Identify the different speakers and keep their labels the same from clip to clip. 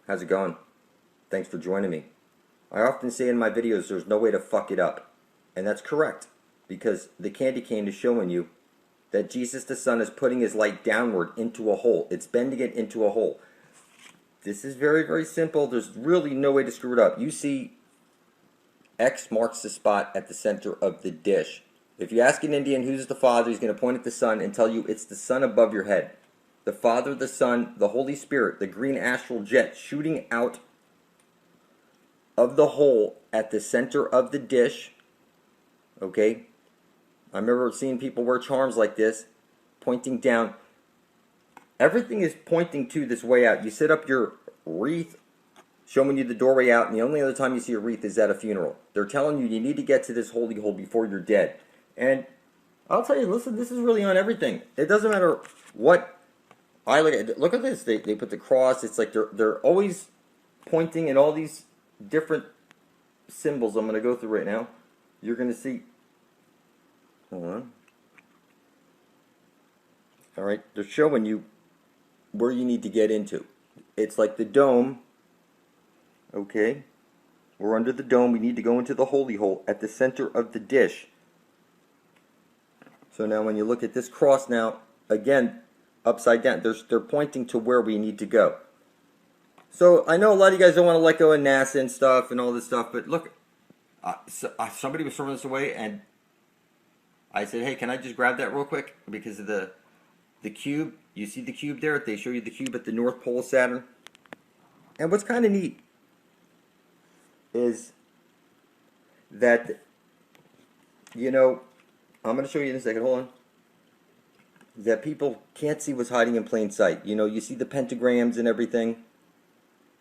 Speaker 1: How's it going? Thanks for joining me. I often say in my videos there's no way to fuck it up. And that's correct, because the candy cane is showing you that Jesus the Son is putting his light downward into a hole. It's bending it into a hole. This is very, very simple. There's really no way to screw it up. You see, X marks the spot at the center of the dish. If you ask an Indian who's the Father, he's going to point at the sun and tell you it's the sun above your head. The Father, the Son, the Holy Spirit, the green astral jet shooting out of the hole at the center of the dish. Okay? I remember seeing people wear charms like this, pointing down. Everything is pointing to this way out. You set up your wreath, showing you the doorway out, and the only other time you see a wreath is at a funeral. They're telling you need to get to this holy hole before you're dead. And I'll tell you, listen, this is really on everything. It doesn't matter what I look at. Look at this. They put the cross. It's like they're always pointing in all these different symbols I'm going to go through right now. You're going to see. Hold on. All right. They're showing you where you need to get into. It's like the dome. Okay. We're under the dome. We need to go into the holy hole at the center of the dish. So now when you look at this cross now, again, upside down, they're pointing to where we need to go. So I know a lot of you guys don't want to let go of NASA and stuff and all this stuff, but look, somebody was throwing this away, and I said, hey, can I just grab that real quick? Because of the cube. You see the cube there? They show you the cube at the North Pole of Saturn. And what's kind of neat is that, you know, I'm going to show you in a second, hold on, that people can't see what's hiding in plain sight. You know, you see the pentagrams and everything,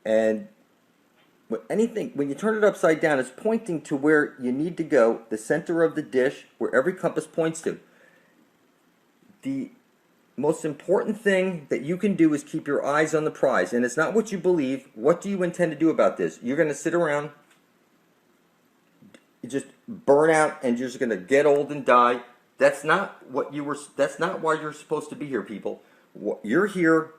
Speaker 1: and when you turn it upside down, it's pointing to where you need to go, the center of the dish, where every compass points to. The most important thing that you can do is keep your eyes on the prize, and it's not what you believe. What do you intend to do about this? You're going to sit around, just burn out, and you're just going to get old and die. That's not that's not why you're supposed to be here, people. You're here,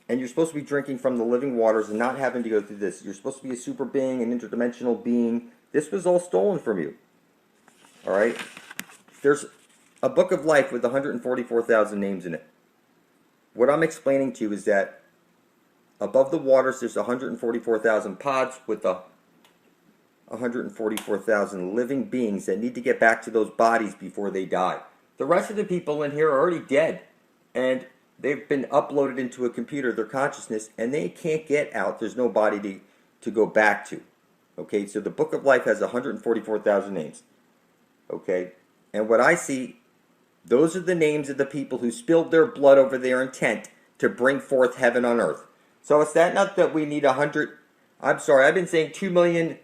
Speaker 1: and you're supposed to be drinking from the living waters and not having to go through this. You're supposed to be a super being, an interdimensional being. This was all stolen from you. All right? There's a book of life with 144,000 names in it. What I'm explaining to you is that above the waters, there's 144,000 pods with 144,000 living beings that need to get back to those bodies before they die. The rest of the people in here are already dead, and they've been uploaded into a computer, their consciousness, and they can't get out. There's no body to go back to. Okay, so the book of life has 144,000 names. Okay, and what I see, those are the names of the people who spilled their blood over their intent to bring forth heaven on earth. So it's not that we need 100, I'm sorry, I've been saying 2 million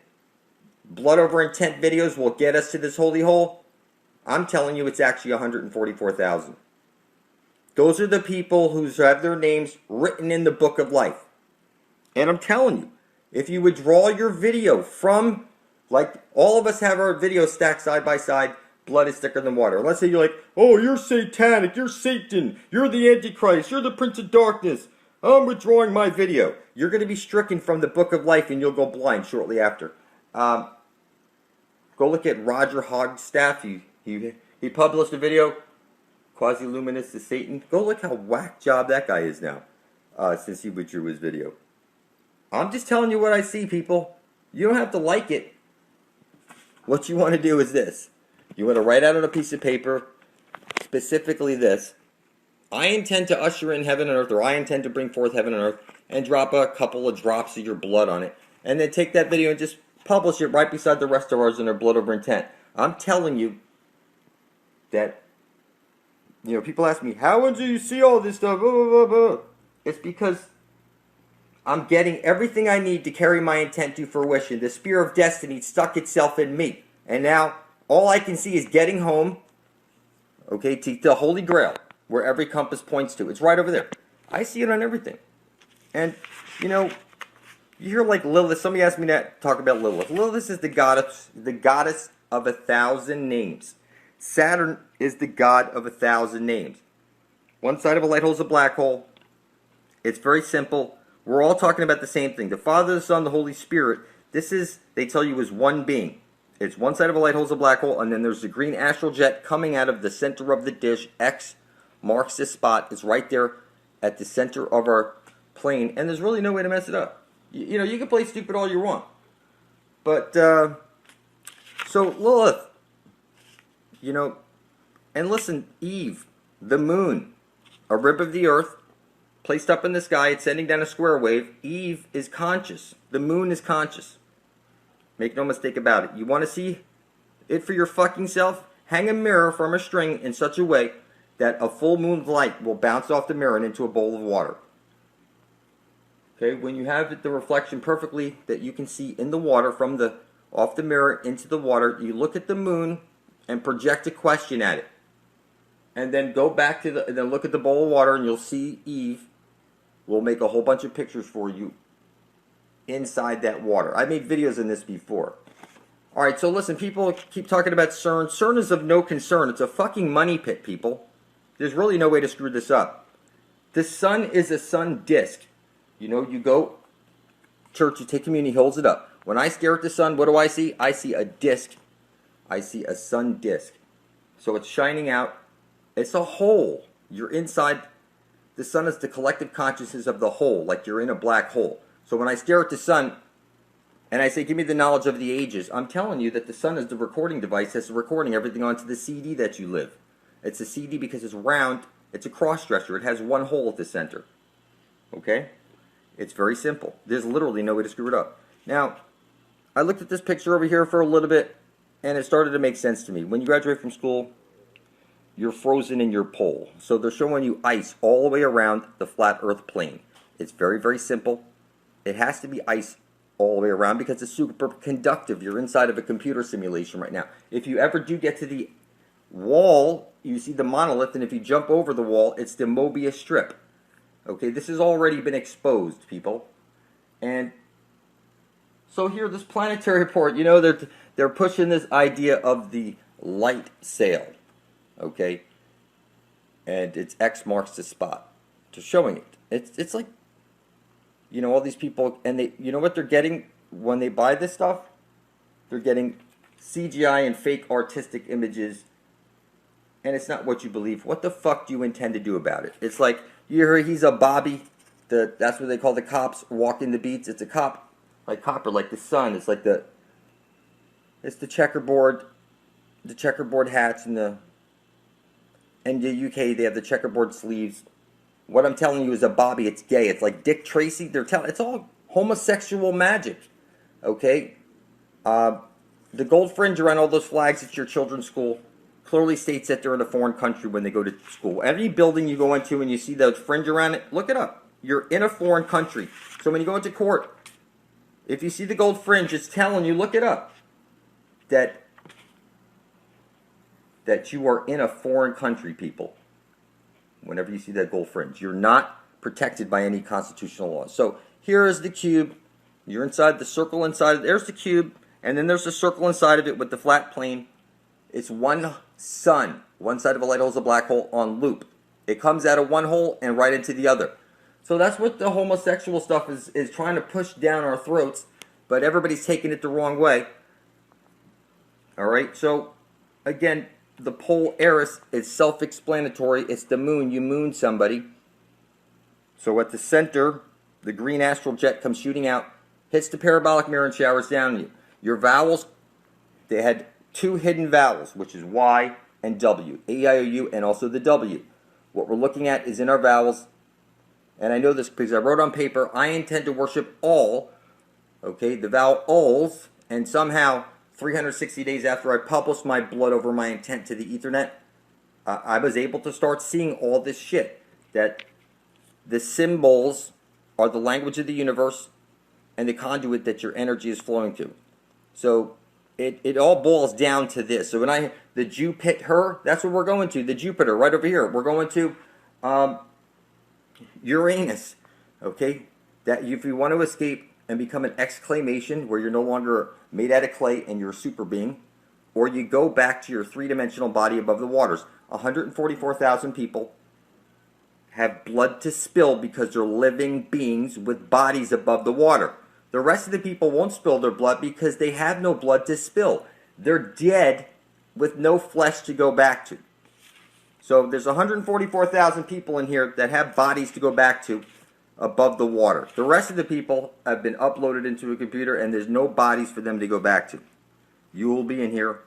Speaker 1: blood over intent videos will get us to this holy hole. I'm telling you it's actually 144,000. Those are the people who have their names written in the book of life. And I'm telling you, if you withdraw your video from, like all of us have our videos stacked side by side, blood is thicker than water. Let's say you're like, oh, you're satanic, you're Satan, you're the Antichrist, you're the Prince of Darkness, I'm withdrawing my video. You're going to be stricken from the book of life and you'll go blind shortly after. Go look at Roger Hogstaff. He published a video, Quasi-Luminous to Satan. Go look how whack job that guy is now, since he withdrew his video. I'm just telling you what I see, people. You don't have to like it. What you want to do is this. You want to write out on a piece of paper, specifically this. I intend to usher in heaven and earth, or I intend to bring forth heaven and earth, and drop a couple of drops of your blood on it. And then take that video and just publish it right beside the rest of ours in their blood over intent. I'm telling you that, you know, people ask me, how do you see all this stuff? Blah, blah, blah, blah. It's because I'm getting everything I need to carry my intent to fruition. The spear of destiny stuck itself in me. And now all I can see is getting home, okay, to the Holy Grail, where every compass points to. It's right over there. I see it on everything. And, you know, you hear like Lilith. Somebody asked me to talk about Lilith. Lilith is the goddess of 1,000 names. Saturn is the god of 1,000 names. One side of a light hole is a black hole. It's very simple. We're all talking about the same thing. The Father, the Son, the Holy Spirit. This is, they tell you, is one being. It's one side of a light hole is a black hole, and then there's the green astral jet coming out of the center of the dish. X marks this spot. It's right there at the center of our plane, and there's really no way to mess it up. You know, you can play stupid all you want. But, so Lilith, you know, and listen, Eve, the moon, a rib of the earth, placed up in the sky, it's sending down a square wave. Eve is conscious. The moon is conscious. Make no mistake about it. You want to see it for your fucking self? Hang a mirror from a string in such a way that a full moon light will bounce off the mirror and into a bowl of water. Okay, when you have the reflection perfectly that you can see in the water from the off the mirror into the water, you look at the moon and project a question at it. And then go back to and then look at the bowl of water, and you'll see Eve. We'll make a whole bunch of pictures for you inside that water. I made videos on this before. Alright, so listen, people keep talking about Cern. Cern is of no concern. It's a fucking money pit, people. There's really no way to screw this up. The sun is a sun disk. You know, you go church, you take communion, he holds it up. When I stare at the sun, what do I see? I see a disk. I see a sun disk. So it's shining out. It's a hole. You're inside. The sun is the collective consciousness of the whole, like you're in a black hole. So when I stare at the sun and I say, give me the knowledge of the ages, I'm telling you that the sun is the recording device that's recording everything onto the CD that you live. It's a CD because it's round. It's a cross-stretcher. It has one hole at the center. Okay? It's very simple. There's literally no way to screw it up. Now, I looked at this picture over here for a little bit, and it started to make sense to me. When you graduate from school, you're frozen in your pole. So they're showing you ice all the way around the flat earth plane. It's very, very simple. It has to be ice all the way around because it's super conductive. You're inside of a computer simulation right now. If you ever do get to the wall, you see the monolith, and if you jump over the wall, it's the Mobius strip. Okay, this has already been exposed, people. And so here, this planetary report, you know, they're pushing this idea of the light sail. Okay, and it's X marks the spot. To showing it. It's like, you know, all these people, and they, you know what they're getting when they buy this stuff? They're getting CGI and fake artistic images, and it's not what you believe. What the fuck do you intend to do about it? It's like, you hear he's a Bobby, that's what they call the cops walking the beats. It's a cop, like copper, like the sun. It's like it's the checkerboard hats and the UK, they have the checkerboard sleeves. What I'm telling you is a Bobby. It's gay. It's like Dick Tracy. It's all homosexual magic. Okay? The gold fringe around all those flags at your children's school clearly states that they're in a foreign country when they go to school. Every building you go into and you see those fringe around it, look it up. You're in a foreign country. So when you go into court, if you see the gold fringe, it's telling you, look it up, that you are in a foreign country, people. Whenever you see that gold fringe, you're not protected by any constitutional laws. So here is the cube. You're inside the circle inside. There's the cube, and then there's a circle inside of it with the flat plane. It's one sun. One side of a light hole is a black hole on loop. It comes out of one hole and right into the other. So that's what the homosexual stuff is trying to push down our throats, but everybody's taking it the wrong way. All right, so again, the pole Eris is self-explanatory. It's the moon. You moon somebody. So at the center, the green astral jet comes shooting out, hits the parabolic mirror and showers down on you. Your vowels, they had two hidden vowels, which is Y and W. A-I-O-U and also the W. What we're looking at is in our vowels, and I know this because I wrote on paper, I intend to worship all, okay, the vowels, and somehow 360 days after I published my blood over my intent to the Ethernet, I was able to start seeing all this shit. That the symbols are the language of the universe and the conduit that your energy is flowing to. So it all boils down to this. So when the Jupiter, that's what we're going to. The Jupiter, right over here. We're going to Uranus. Okay? That if you want to escape and become an exclamation where you're no longer made out of clay and you're a super being, or you go back to your three-dimensional body above the waters. 144,000 people have blood to spill because they're living beings with bodies above the water. The rest of the people won't spill their blood because they have no blood to spill. They're dead with no flesh to go back to. So there's 144,000 people in here that have bodies to go back to above the water. The rest of the people have been uploaded into a computer and there's no bodies for them to go back to. You will be in here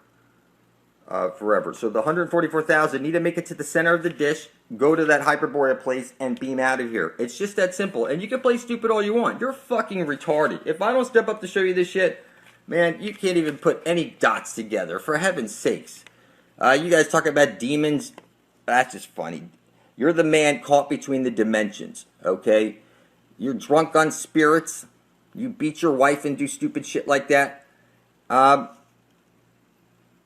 Speaker 1: forever. So the 144,000 need to make it to the center of the dish, go to that Hyperborea place, and beam out of here. It's just that simple. And you can play stupid all you want. You're fucking retarded. If I don't step up to show you this shit, man, you can't even put any dots together, for heaven's sakes. You guys talk about demons. That's just funny. You're the man caught between the dimensions, okay? You're drunk on spirits. You beat your wife and do stupid shit like that.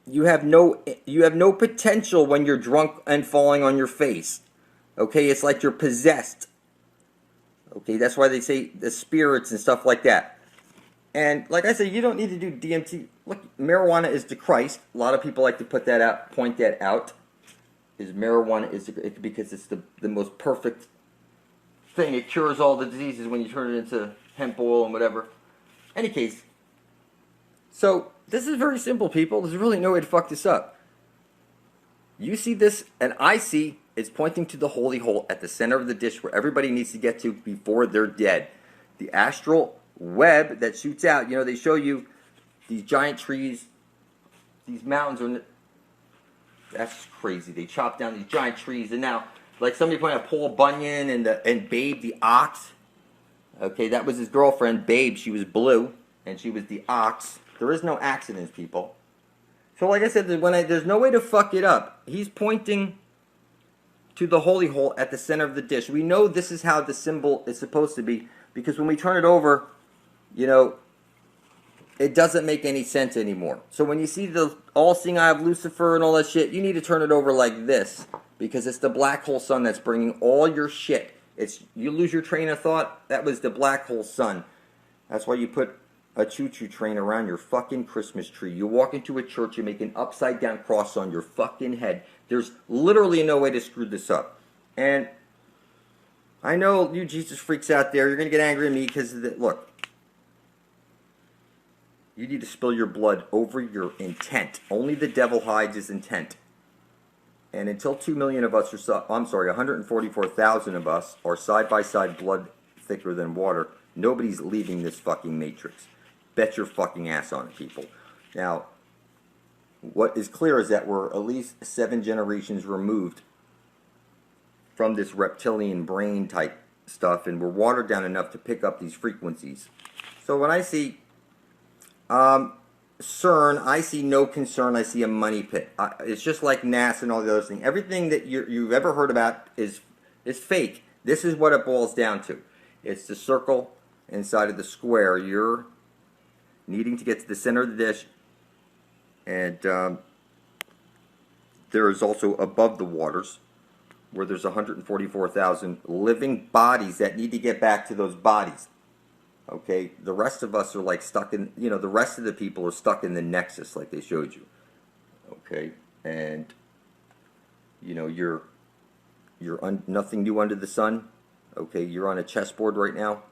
Speaker 1: You have no potential when you're drunk and falling on your face. Okay, it's like you're possessed. Okay, that's why they say the spirits and stuff like that. And like I said, you don't need to do DMT. Look, marijuana is the Christ. A lot of people like to put that out, point that out. Is marijuana is because it's the most perfect thing. It cures all the diseases when you turn it into hemp oil and whatever. Any case, so this is very simple, people. There's really no way to fuck this up. You see this, and I see it's pointing to the holy hole at the center of the dish where everybody needs to get to before they're dead. The astral web that shoots out. You know, they show you these giant trees, these mountains are. That's crazy. They chop down these giant trees, and now, like somebody pointed out, Paul Bunyan and Babe the ox. Okay, that was his girlfriend, Babe. She was blue, and she was the ox. There is no accidents, people. So, like I said, there's no way to fuck it up. He's pointing to the holy hole at the center of the dish. We know this is how the symbol is supposed to be, because when we turn it over, you know, it doesn't make any sense anymore. So when you see the all-seeing eye of Lucifer and all that shit, you need to turn it over like this, because it's the black hole sun that's bringing all your shit. You lose your train of thought, that was the black hole sun. That's why you put a choo-choo train around your fucking Christmas tree. You walk into a church, you make an upside-down cross on your fucking head. There's literally no way to screw this up. And I know you Jesus freaks out there, you're going to get angry at me because, look, you need to spill your blood over your intent. Only the devil hides his intent. And until 2 million of us are, 144,000 of us are side-by-side blood thicker than water, nobody's leaving this fucking matrix. Bet your fucking ass on it, people. Now, what is clear is that we're at least 7 generations removed from this reptilian brain type stuff, and we're watered down enough to pick up these frequencies. So when I see CERN, I see no concern. I see a money pit. It's just like NASA and all the other things. Everything that you've ever heard about is fake. This is what it boils down to. It's the circle inside of the square. You're needing to get to the center of the dish, and there is also above the waters where there's 144,000 living bodies that need to get back to those bodies. Okay, the rest of us are like stuck in, you know, the rest of the people are stuck in the nexus like they showed you. Okay, and you know, you're nothing new under the sun. Okay, you're on a chessboard right now.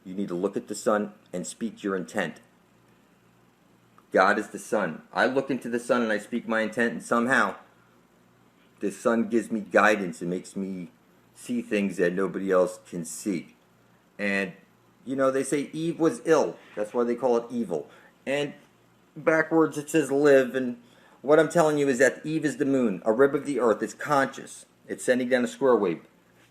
Speaker 1: You need to look at the sun and speak your intent. God is the sun. I look into the sun and I speak my intent, and somehow the sun gives me guidance and makes me see things that nobody else can see. And you know, they say Eve was ill. That's why they call it evil. And backwards it says live. And what I'm telling you is that Eve is the moon, a rib of the earth. It's conscious. It's sending down a square wave.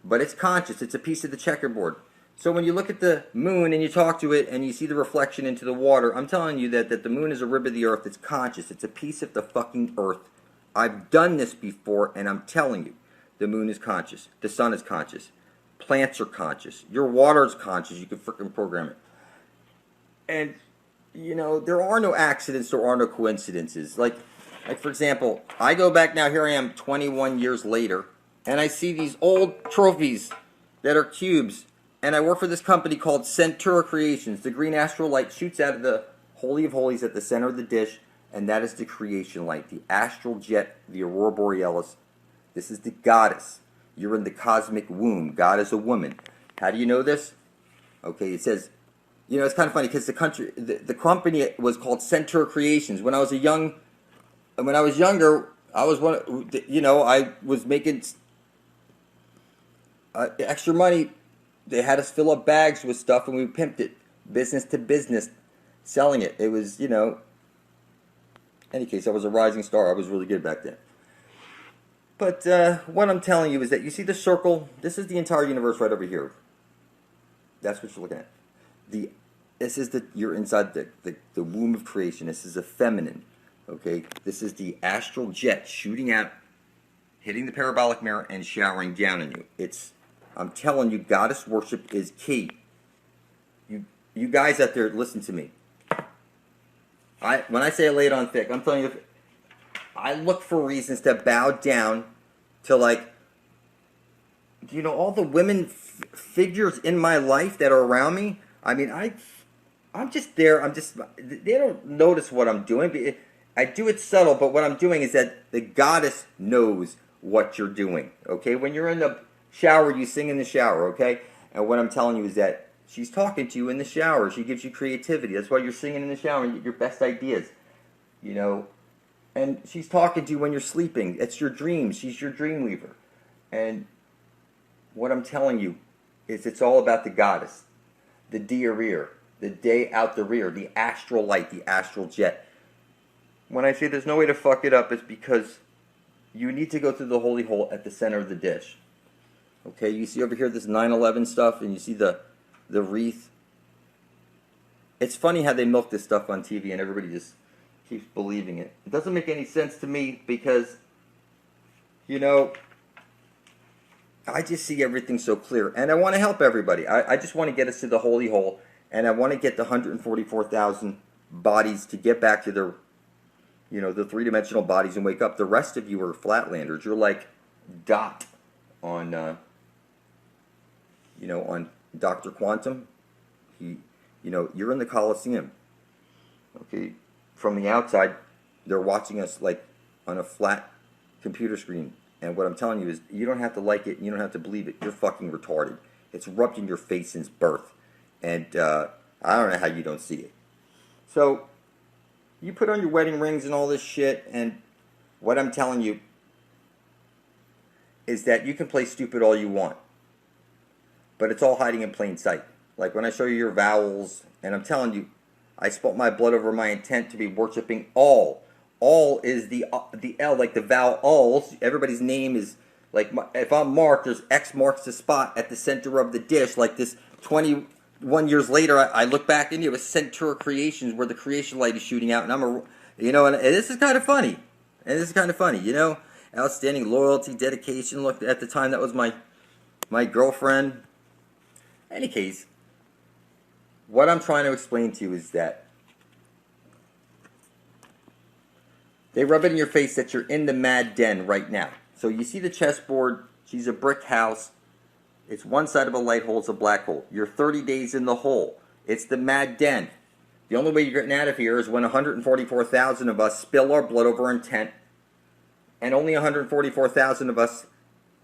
Speaker 1: But it's conscious. It's a piece of the checkerboard. So when you look at the moon and you talk to it and you see the reflection into the water, I'm telling you that the moon is a rib of the earth. It's conscious. It's a piece of the fucking earth. I've done this before, and I'm telling you, the moon is conscious. The sun is conscious. Plants are conscious. Your water is conscious. You can freaking program it. And, you know, there are no accidents. There are no coincidences. Like for example, I go back now. Here I am 21 years later. And I see these old trophies that are cubes. And I work for this company called Centura Creations. The green astral light shoots out of the Holy of Holies at the center of the dish. And that is the creation light. The astral jet, the Aurora Borealis. This is the goddess. You're in the cosmic womb. God is a woman. How do you know this? Okay, it says, you know, it's kind of funny because the company was called Center Creations. When I was younger, I was I was making extra money. They had us fill up bags with stuff, and we pimped it, business to business, selling it. It was, in any case, I was a rising star. I was really good back then. But what I'm telling you is that you see the circle. This is the entire universe right over here. That's what you're looking at. You're inside the womb of creation. This is a feminine. Okay, this is the astral jet shooting out, hitting the parabolic mirror, and showering down on you. I'm telling you, goddess worship is key. You guys out there, listen to me. When I say I lay it on thick, I'm telling you, I look for reasons to bow down to, like, all the women figures in my life that are around me. I mean, I'm just there. They don't notice what I'm doing. I do it subtle, but what I'm doing is that the goddess knows what you're doing. Okay, when you're in the shower, you sing in the shower. Okay, and what I'm telling you is that she's talking to you in the shower. She gives you creativity. That's why you're singing in the shower and you get your best ideas. And she's talking to you when you're sleeping. It's your dreams. She's your dream weaver. And what I'm telling you is it's all about the goddess. The dia-rear. The day out the rear. The astral light. The astral jet. When I say there's no way to fuck it up, it's because you need to go through the holy hole at the center of the dish. Okay, you see over here this 9/11 stuff, and you see the wreath. It's funny how they milk this stuff on TV and everybody just keeps believing it. It doesn't make any sense to me because, I just see everything so clear. And I want to help everybody. I just want to get us to the holy hole. And I want to get the 144,000 bodies to get back to their, the three-dimensional bodies and wake up. The rest of you are flatlanders. You're like Dot on, on Dr. Quantum. You're in the Coliseum. Okay? From the outside, they're watching us like on a flat computer screen. And what I'm telling you is you don't have to like it and you don't have to believe it. You're fucking retarded. It's rubbed in your face since birth. And I don't know how you don't see it. So, you put on your wedding rings and all this shit, and what I'm telling you is that you can play stupid all you want. But it's all hiding in plain sight. Like when I show you your vowels, and I'm telling you, I spilt my blood over my intent to be worshiping all. All is the L, like the vowel alls. Everybody's name is, like, if I'm Mark, there's X marks the spot at the center of the dish. Like this 21 years later, I look back into it was Center Creations where the creation light is shooting out. And and this is kind of funny. Outstanding loyalty, dedication. Look, at the time, that was my girlfriend. Any case, what I'm trying to explain to you is that they rub it in your face that you're in the mad den right now. So you see the chessboard. She's a brick house. It's one side of a light hole. It's a black hole. You're 30 days in the hole. It's the mad den. The only way you're getting out of here is when 144,000 of us spill our blood over intent, and only 144,000 of us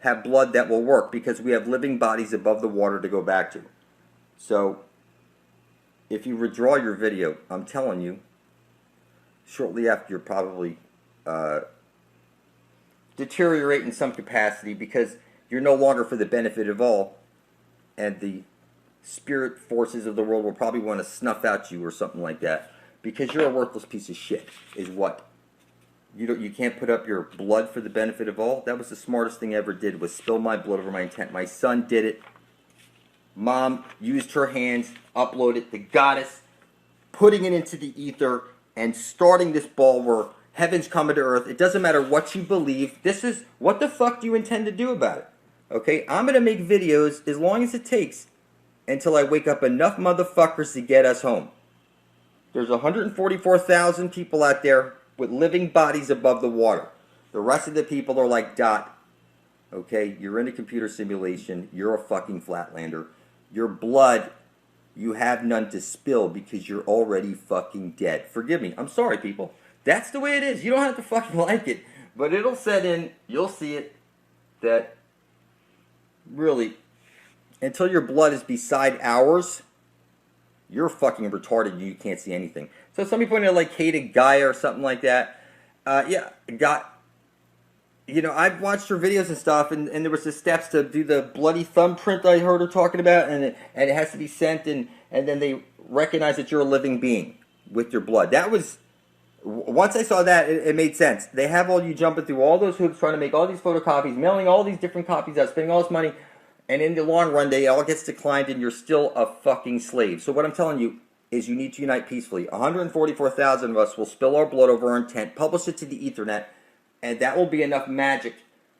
Speaker 1: have blood that will work because we have living bodies above the water to go back to. So, if you withdraw your video, I'm telling you, shortly after you're probably deteriorate in some capacity because you're no longer for the benefit of all, and the spirit forces of the world will probably want to snuff out you or something like that because you're a worthless piece of shit, is what. You can't put up your blood for the benefit of all. That was the smartest thing I ever did, was spill my blood over my intent. My son did it. Mom used her hands, uploaded the goddess, putting it into the ether, and starting this ball where heaven's coming to earth. It doesn't matter what you believe. This is, what the fuck do you intend to do about it? Okay, I'm going to make videos as long as it takes until I wake up enough motherfuckers to get us home. There's 144,000 people out there with living bodies above the water. The rest of the people are like Dot. Okay, you're in a computer simulation. You're a fucking flatlander. Your blood, you have none to spill because you're already fucking dead. Forgive me. I'm sorry, people. That's the way it is. You don't have to fucking like it. But it'll set in. You'll see it. That really, until your blood is beside ours, you're fucking retarded and you can't see anything. So some people like hated Gaia or something like that. I've watched her videos and stuff, and there was the steps to do the bloody thumbprint I heard her talking about, and it has to be sent, and then they recognize that you're a living being with your blood. That was, once I saw that, it made sense. They have all you jumping through all those hoops, trying to make all these photocopies, mailing all these different copies out, spending all this money, and in the long run, they all gets declined, and you're still a fucking slave. So what I'm telling you is you need to unite peacefully. 144,000 of us will spill our blood over our intent, publish it to the Ethernet, and that will be enough magic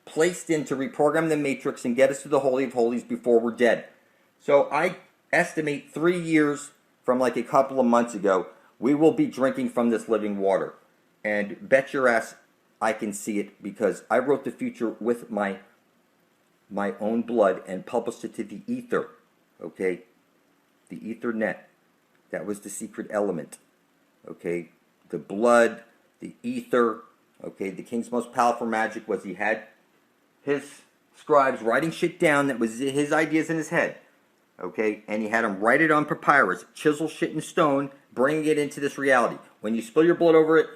Speaker 1: placed in to reprogram the matrix and get us to the Holy of Holies before we're dead. So I estimate 3 years from like a couple of months ago, we will be drinking from this living water. And bet your ass I can see it, because I wrote the future with my own blood and published it to the ether. Okay? The Ethernet. That was the secret element. Okay? The blood, the ether. Okay, the king's most powerful magic was he had his scribes writing shit down that was his ideas in his head. Okay, and he had them write it on papyrus, chisel shit in stone, bringing it into this reality. When you spill your blood over it,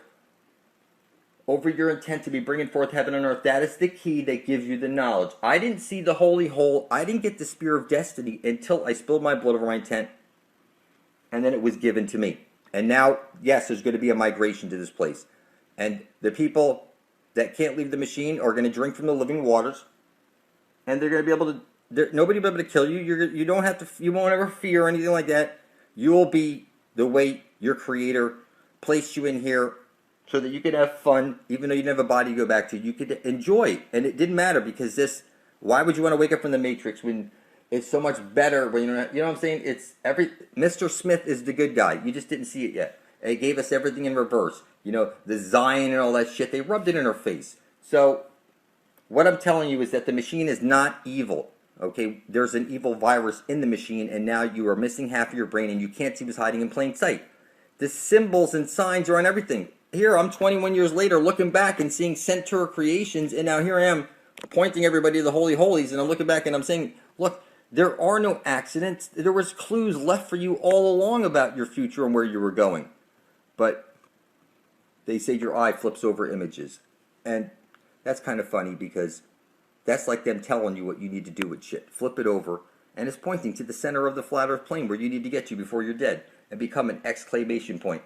Speaker 1: over your intent to be bringing forth heaven and earth, that is the key that gives you the knowledge. I didn't see the holy hole. I didn't get the spear of destiny until I spilled my blood over my intent, and then it was given to me. And now, yes, there's going to be a migration to this place. And the people that can't leave the machine are going to drink from the living waters, and they're going to be able to. Nobody will be able to kill you. You don't have to. You won't ever fear or anything like that. You will be the way your Creator placed you in here, so that you could have fun, even though you didn't have a body to go back to. You could enjoy, and it didn't matter, because this. Why would you want to wake up from the Matrix when it's so much better? When you know what I'm saying? It's Mr. Smith is the good guy. You just didn't see it yet. It gave us everything in reverse. The Zion and all that shit, they rubbed it in our face. So, what I'm telling you is that the machine is not evil. Okay? There's an evil virus in the machine, and now you are missing half of your brain, and you can't see what's hiding in plain sight. The symbols and signs are on everything. Here, I'm 21 years later, looking back and seeing Centaur creations, and now here I am, pointing everybody to the Holy Holies, and I'm looking back and I'm saying, look, there are no accidents. There was clues left for you all along about your future and where you were going. But they say your eye flips over images. And that's kind of funny, because that's like them telling you what you need to do with shit. Flip it over, and it's pointing to the center of the flat earth plane where you need to get to before you're dead, and become an exclamation point.